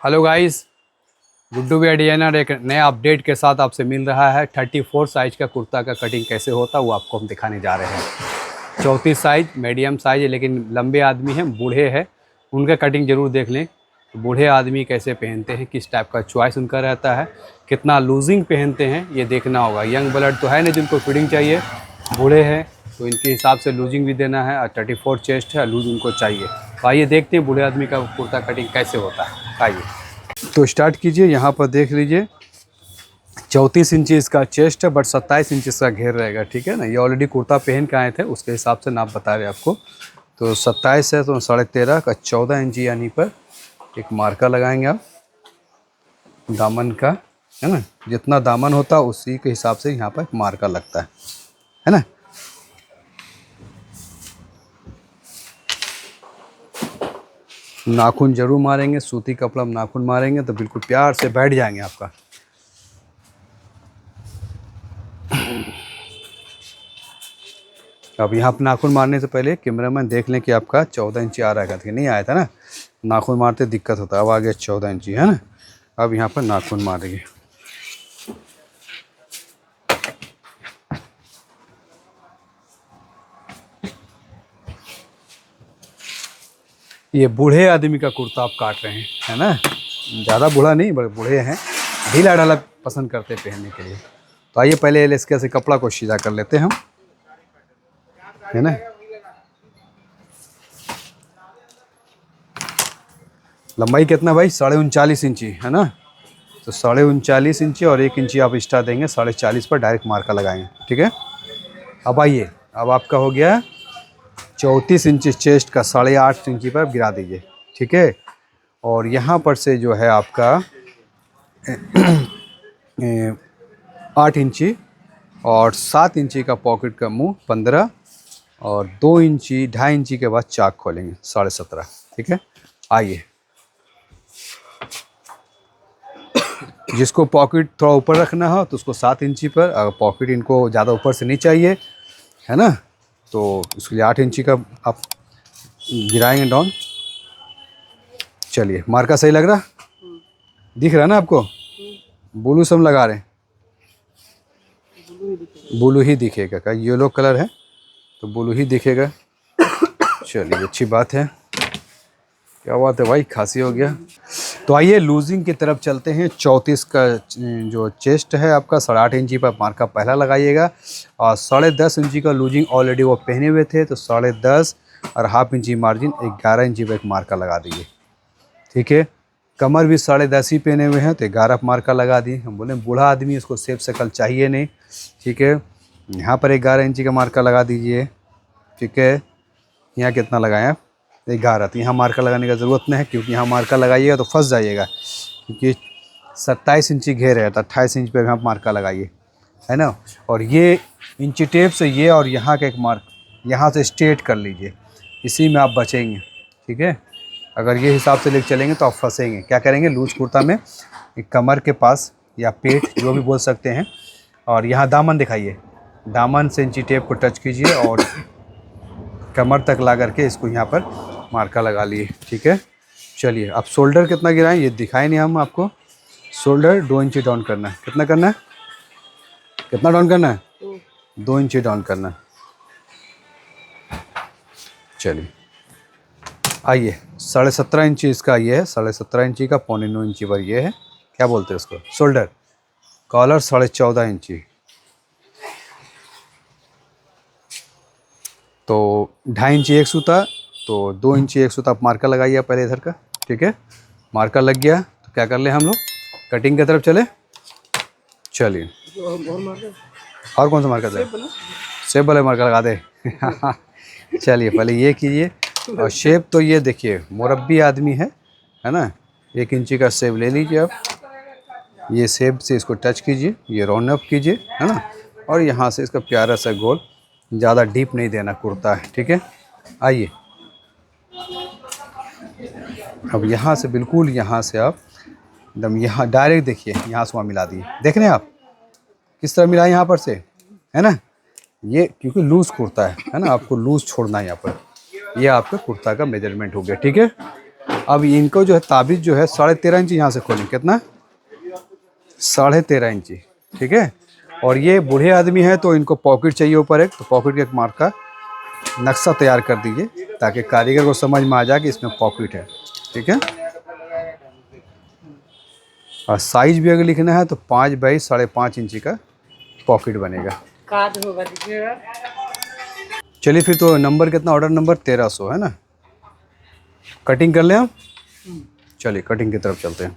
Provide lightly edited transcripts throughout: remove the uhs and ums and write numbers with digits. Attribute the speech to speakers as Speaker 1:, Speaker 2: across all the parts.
Speaker 1: Hello guys, Guddu भैया designer एक नए अपडेट के साथ आपसे मिल रहा है। 34 साइज का कुर्ता का कटिंग कैसे होता है वो आपको हम दिखाने जा रहे हैं। 34 साइज मीडियम साइज है, लेकिन लंबे आदमी हैं, बूढ़े हैं, उनका कटिंग ज़रूर देख लें। बूढ़े आदमी कैसे पहनते हैं, किस टाइप का चॉइस उनका रहता है, कितना लूजिंग पहनते हैं, ये देखना होगा। यंग ब्लड तो है नहीं जिनको फिटिंग चाहिए, बूढ़े हैं तो इनके हिसाब से लूजिंग भी देना है। और 34 चेस्ट है, लूज उनको चाहिए। तो आइए देखते हैं बूढ़े आदमी का कुर्ता कटिंग कैसे होता है। आइए तो स्टार्ट कीजिए। यहाँ पर देख लीजिए 34 इंची इसका चेस्ट है, बट 27 इंच इसका घेर रहेगा। ठीक है ना, ये ऑलरेडी कुर्ता पहन के आए थे, उसके हिसाब से नाप बता रहे आपको। तो 27 है तो 13.5 का 14 इंची यानी पर एक मार्का लगाएंगे आप दामन का, है ना। जितना दामन होता है उसी के हिसाब से यहाँ पर एक मार्का लगता है ना। नाखून जरूर मारेंगे, सूती कपड़ा में नाखून मारेंगे तो बिल्कुल प्यार से बैठ जाएंगे आपका। अब यहाँ पर नाखून मारने से पहले कैमरामैन देख लें कि आपका 14 इंची आ रहा है कि नहीं आया था ना। नाखून मारते दिक्कत होता है। अब आ गया 14 इंची, है ना। अब यहाँ पर नाखून मारेंगे। ये बूढ़े आदमी का कुर्ता आप काट रहे हैं, है ना। ज़्यादा बूढ़ा नहीं, बड़े बूढ़े हैं, ढीला ढाला पसंद करते हैं पहनने के लिए। तो आइए पहले इसके से कपड़ा को सीधा कर लेते हैं हम, है ना। लंबाई कितना भाई? 39.5 इंची, है ना। तो 39.5 इंची और 1 इंची आप एक्स्ट्रा देंगे, 40.5 पर डायरेक्ट मार्का लगाएंगे। ठीक है। अब आइए, अब आपका हो गया 34 इंची चेस्ट का 8.5 इंची पर गिरा दीजिए। ठीक है। और यहाँ पर से जो है आपका 8 इंची और 7 इंची का पॉकेट का मुंह 15 और 2 इंची 2.5 इंची के बाद चाक खोलेंगे 17.5। ठीक है। आइए, जिसको पॉकेट थोड़ा ऊपर रखना हो तो उसको 7 इंची पर, अगर पॉकेट इनको ज़्यादा ऊपर से नहीं चाहिए, है ना, तो इसके लिए 8 इंची का आप गिराएंगे डाउन। चलिए, मार्का सही लग रहा, दिख रहा है ना आपको? ब्लू सब लगा रहे हैं, ब्लू ही दिखेगा क्या? येलो कलर है तो ब्लू ही दिखेगा। चलिए, अच्छी बात है। क्या बात है भाई, खांसी हो गया। तो आइए लूजिंग की तरफ चलते हैं। 34 का जो चेस्ट है आपका 8.5 इंची पर मार्का पहला लगाइएगा और 10.5 इंची का लूजिंग ऑलरेडी वो पहने हुए थे, तो 10.5 और 1/2 इंची मार्जिन 11 इंची पर एक मार्का लगा दीजिए। ठीक है। कमर भी 10.5 ही पहने हुए हैं तो 11 मार्का लगा दिए। हम बोले बूढ़ा आदमी, इसको सेफ शकल चाहिए नहीं। ठीक है। यहाँ पर 11 इंची का मार्का लगा दीजिए। ठीक है। यहाँ कितना लगाएं आप? 11। तो यहाँ मार्का लगाने का ज़रूरत नहीं है, क्योंकि यहाँ मार्का लगाइएगा तो फंस जाइएगा, क्योंकि 27 इंची घेर है तो 28 इंच पे आप मार्का लगाइए, है ना। और ये इंची टेप से ये और यहाँ का एक मार्क यहाँ से स्ट्रेट कर लीजिए, इसी में आप बचेंगे। ठीक है। अगर ये हिसाब से लेकर चलेंगे तो आप फंसेंगे। क्या करेंगे, लूज कुर्ता में एक कमर के पास या पेट जो भी बोल सकते हैं, और यहाँ दामन दिखाइए, दामन से इंची टेप को टच कीजिए और कमर तक ला करके इसको यहाँ पर मार्का लगा लिए। ठीक है। चलिए, अब शोल्डर कितना गिराएं ये दिखाए नहीं हम आपको। शोल्डर 2 इंची डाउन करना है। कितना करना है? कितना डाउन करना है? 2 इंची डाउन करना है। चलिए, आइए 17.5 इंची इसका ये है, 17.5 इंची का 9.25 इंची पर ये है, क्या बोलते हैं उसको, शोल्डर। कॉलर 14.5 इंची, तो 2.5 इंची एक सूता, तो 2 इंची एक सूता आप मार्का लगाइए पहले इधर का। ठीक है। मार्का लग गया तो क्या कर ले हम लोग, कटिंग की तरफ चले। चलिए, और कौन सा मार्का दे? शेप वाले मार्का लगा दे। चलिए, पहले ये कीजिए। और शेप तो ये देखिए, मुरब्बी आदमी है ना। 1 इंची का शेप ले लीजिए आप, ये शेप से इसको टच कीजिए, ये राउंड अप कीजिए, है ना। और यहाँ से इसका प्यारा सा गोल, ज़्यादा डीप नहीं देना कुर्ता है। ठीक है। आइए, अब यहाँ से बिल्कुल, यहाँ से आप एकदम यहाँ डायरेक्ट देखिए, यहाँ से वहाँ मिला दिए। देख रहे हैं आप किस तरह मिला यहाँ पर से, है ना। ये क्योंकि लूज़ कुर्ता है ना, आपको लूज़ छोड़ना है यहाँ पर। ये आपका कुर्ता का मेजरमेंट हो गया। ठीक है। अब इनको जो है ताबीज़ जो है 13.5 इंची यहाँ से खोलें। कितना? 13.5 इंची। ठीक है। और ये बूढ़े आदमी है तो इनको पॉकेट चाहिए ऊपर एक, तो पॉकेट के एक मार्क का नक्शा तैयार कर दीजिए ताकि कारीगर को समझ में आ जाए कि इसमें पॉकेट है। ठीक है। और साइज भी अगर लिखना है तो 5 बाई 5.5 इंची का पॉकेट बनेगा। चलिए फिर तो नंबर कितना? ऑर्डर नंबर 1300 है ना। कटिंग कर लें हम। चलिए कटिंग की तरफ चलते हैं।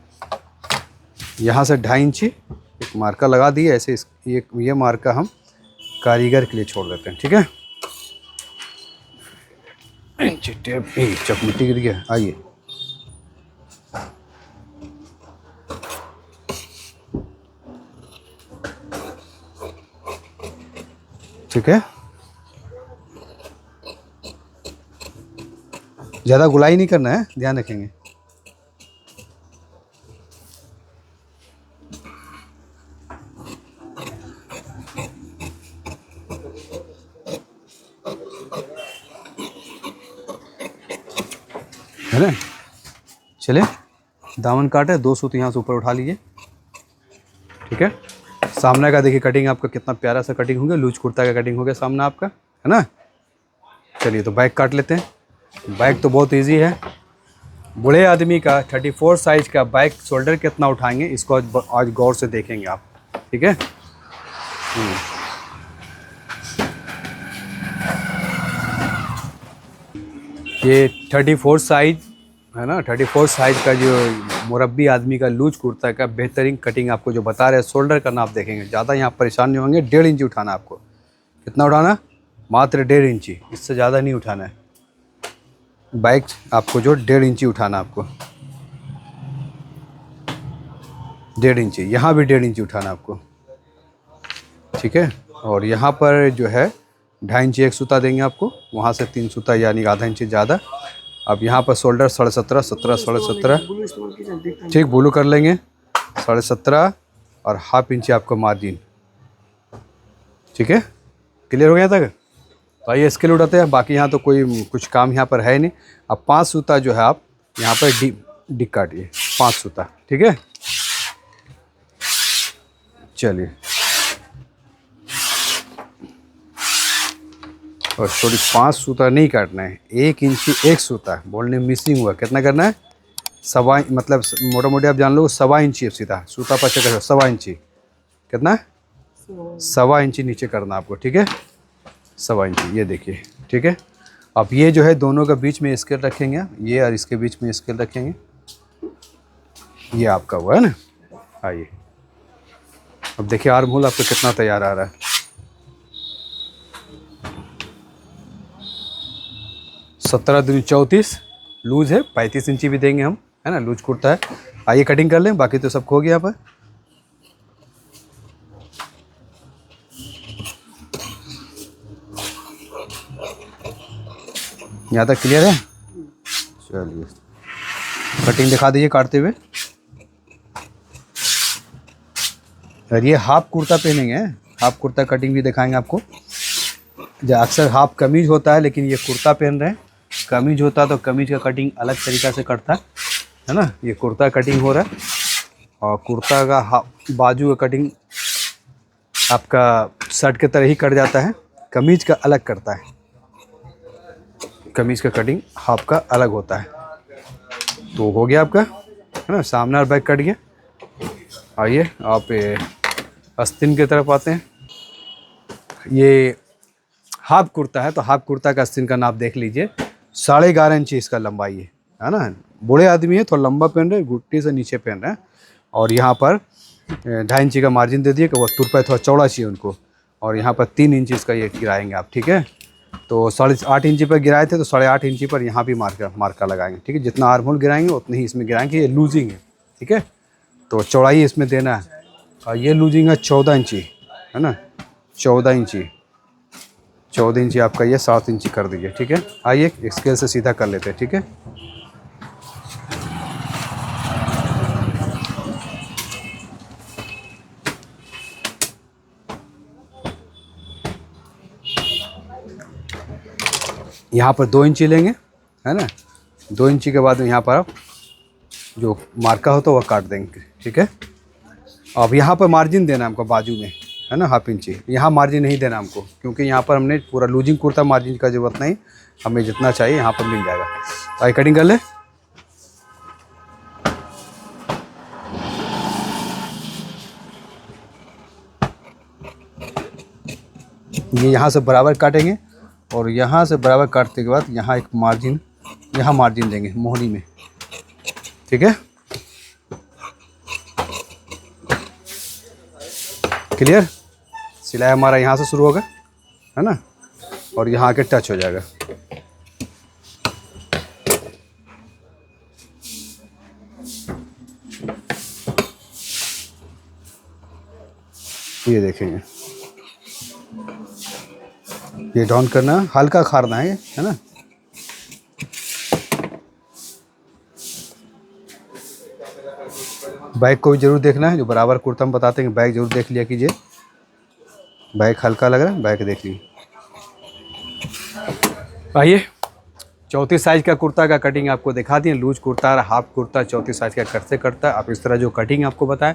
Speaker 1: यहाँ से 2.5 इंची एक मार्का लगा दिए ऐसे। ये मार्का हम कारीगर के लिए छोड़ देते हैं। ठीक है। टेप चक मिट्टी गिर गया। आइए ठीक है। ज़्यादा गुलाई नहीं करना है, ध्यान रखेंगे। है ना। चले दामन काटे, 2 सूत यहाँ से ऊपर उठा लीजिए। ठीक है। सामने का देखिए कटिंग आपका कितना प्यारा सा कटिंग हो गया। लूज कुर्ता का कटिंग हो गया सामने आपका, है ना। चलिए तो बैक काट लेते हैं। बैक तो बहुत इजी है। बूढ़े आदमी का 34 साइज का बैक शोल्डर कितना उठाएंगे इसको आज गौर से देखेंगे आप। ठीक है। ये 34 साइज है ना। 34 साइज का जो मुरब्बी आदमी का लूज कुर्ता का बेहतरीन कटिंग आपको जो बता रहे हैं, शोल्डर करना आप देखेंगे। ज़्यादा यहाँ परेशान नहीं होंगे। 1.5 इंची उठाना आपको। कितना उठाना? मात्र 1.5 इंची, इससे ज़्यादा नहीं उठाना है। बैक आपको जो 1.5 इंची उठाना आपको। 1.5 इंची। यहाँ भी 1.5 इंची उठाना आपको। ठीक है। और यहाँ पर जो है 2.5 इंची एक सूता देंगे आपको, वहाँ से 3 सूता यानी आधा इंची ज़्यादा। अब यहाँ पर शोल्डर 17.5 17 17.5 ठीक ब्लू कर लेंगे। 17.5 और ½ इंची आपका मार्जिन। ठीक है। क्लियर हो गया तक? तो आइए स्केल उठाते हैं। बाकी यहाँ तो कोई कुछ काम यहाँ पर है नहीं। अब 5 सूता जो है आप यहाँ पर डी काटिए। 5 सूता। ठीक है। चलिए और सॉरी 5 सूता नहीं काटना है, 1 इंची एक सूता बोलने मिसिंग हुआ। कितना करना है? 1.25 मतलब मोटा मोटी आप जान लो 1.25 इंची सीधा सूता पीछे कर 1.25 इंची। कितना? 1.25 इंची नीचे करना आपको। ठीक है। 1.25 इंची ये देखिए। ठीक है। अब ये जो है दोनों के बीच में स्केल रखेंगे, ये और इसके बीच में स्केल रखेंगे। ये आपका हुआ है ना। आइए अब देखिए आर्म होल आपको कितना तैयार आ रहा है। 17 दूनी 34 लूज है। 35 इंची भी देंगे हम, है ना। लूज कुर्ता है। आइए कटिंग कर लें। बाकी तो सब खो गया यहाँ पर। यहाँ तक क्लियर है। चलिए कटिंग दिखा दीजिए काटते हुए। और ये हाफ कुर्ता पहनेंगे। हाफ कुर्ता कटिंग भी दिखाएंगे आपको। जो अक्सर हाफ कमीज होता है लेकिन ये कुर्ता पहन रहे हैं। कमीज होता तो कमीज का कटिंग अलग तरीक़ा से कटता है ना। ये कुर्ता कटिंग हो रहा है और कुर्ता का हाफ बाजू का कटिंग आपका शर्ट के तरह ही कट जाता है। कमीज का अलग करता है। कमीज का कटिंग हाफ का अलग होता है। तो हो गया आपका, है ना। सामने और बैक कट गया। आइए आप आस्तीन की तरफ आते हैं। ये हाफ कुर्ता है तो हाफ कुर्ता का आस्तीन का नाप देख लीजिए। 11.5 इंची इसका लंबाई है ना। बूढ़े आदमी है थोड़ा लंबा पहन रहे हैं, घुट्टी से नीचे पहन रहे हैं। और यहाँ पर 2.5 इंची का मार्जिन दे दिए कि वो तुरपाई थोड़ा चौड़ा चाहिए उनको। और यहाँ पर 3 इंची इसका ये गिराएंगे आप। ठीक है। तो 8.5 इंची पर गिराए थे तो 8.5 इंची पर यहाँ भी मार्का लगाएंगे। ठीक है। जितना आर्म होल गिराएंगे उतनी ही इसमें गिराएंगे। ये लूजिंग है। ठीक है। तो चौड़ाई इसमें देना है। और ये लूजिंग है 14 इंची, है ना। 14 इंची 14 इंची आपका ये 7 इंची कर दीजिए। ठीक है। आइए स्केल से सीधा कर लेते हैं। ठीक है। यहाँ पर 2 इंची लेंगे, है ना। 2 इंची के बाद यहाँ पर आप जो मार्का होता है वह काट देंगे, ठीक है। अब यहाँ पर मार्जिन देना हमको बाजू में, है ना, 1/2 इंची। यहाँ मार्जिन नहीं देना हमको, क्योंकि यहाँ पर हमने पूरा लूजिंग कुर्ता, मार्जिन का ज़रूरत नहीं, हमें जितना चाहिए यहाँ पर मिल जाएगा। तो आइए कटिंग कर ले। ये यहाँ से बराबर काटेंगे और यहाँ से बराबर काटने के बाद यहाँ एक मार्जिन, यहाँ मार्जिन देंगे मोहनी में, ठीक है। क्लियर। सिलाई हमारा यहाँ से शुरू होगा, है ना, और यहाँ आके टच हो जाएगा। ये देखेंगे, ये डाउन करना, हल्का खारना है ना। बैक को भी जरूर देखना है, जो बराबर कुर्ता हम बताते हैं, बैक जरूर देख लिया कीजिए। बैक हल्का लग रहा है, बैक देख लीजिए। आइए 34 साइज़ का कुर्ता का कटिंग आपको दिखा दिए। लूज कुर्ता और हाफ कुर्ता 34 साइज़ का कैसे करता है। आप इस तरह जो कटिंग आपको बताएं,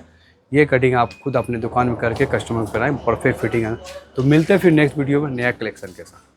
Speaker 1: ये कटिंग आप खुद अपने दुकान में करके कस्टमर को कराएं, परफेक्ट फिटिंग है। तो मिलते हैं फिर नेक्स्ट वीडियो में नया कलेक्शन के साथ।